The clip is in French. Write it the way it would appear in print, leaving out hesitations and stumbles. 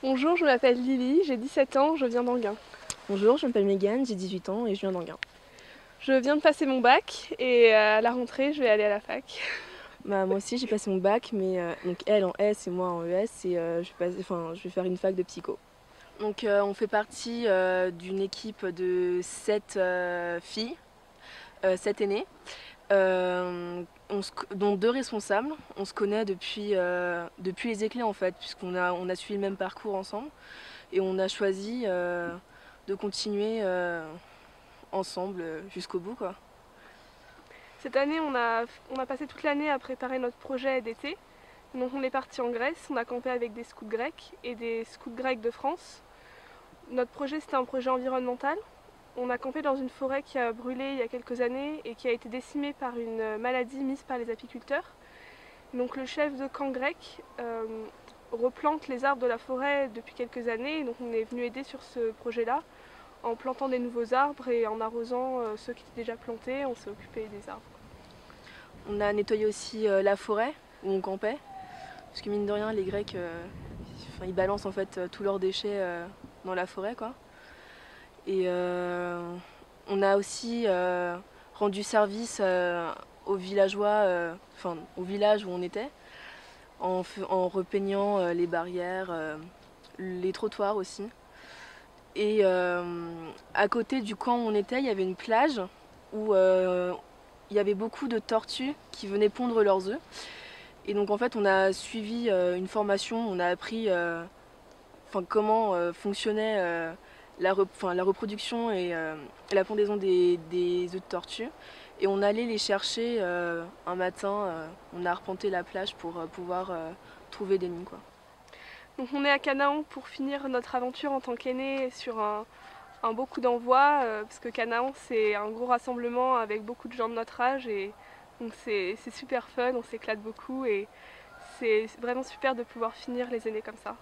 Bonjour, je m'appelle Lily, j'ai 17 ans, je viens d'Anguin. Bonjour, je m'appelle Mégane, j'ai 18 ans et je viens d'Anguin. Je viens de passer mon bac et à la rentrée, je vais aller à la fac. Moi aussi j'ai passé mon bac, mais donc elle en S et moi en ES et je vais faire une fac de psycho. Donc on fait partie d'une équipe de 7 filles, 7 aînées, dont 2 responsables. On se connaît depuis les éclés en fait, puisqu'on a suivi le même parcours ensemble et on a choisi de continuer ensemble jusqu'au bout quoi. Cette année, on a passé toute l'année à préparer notre projet d'été. Donc on est parti en Grèce, on a campé avec des scouts grecs et des scouts grecs de France. Notre projet, c'était un projet environnemental. On a campé dans une forêt qui a brûlé il y a quelques années et qui a été décimée par une maladie mise par les apiculteurs. Donc le chef de camp grec replante les arbres de la forêt depuis quelques années. Donc on est venu aider sur ce projet-là en plantant des nouveaux arbres et en arrosant ceux qui étaient déjà plantés. On s'est occupé des arbres. On a nettoyé aussi la forêt où on campait, parce que mine de rien les Grecs ils balancent en fait tous leurs déchets dans la forêt quoi. Et on a aussi rendu service aux villageois, au village où on était, en repeignant les barrières, les trottoirs aussi. Et à côté du camp où on était, il y avait une plage où il y avait beaucoup de tortues qui venaient pondre leurs œufs. Et donc en fait on a suivi une formation, on a appris comment fonctionnait la reproduction et la pondaison des œufs de tortue. Et on allait les chercher un matin, on a arpenté la plage pour pouvoir trouver des nids quoi. Donc on est à Canaan pour finir notre aventure en tant qu'aînés sur un beau coup d'envoi, parce que Canaan c'est un gros rassemblement avec beaucoup de gens de notre âge et donc c'est super fun, on s'éclate beaucoup et c'est vraiment super de pouvoir finir les aînés comme ça.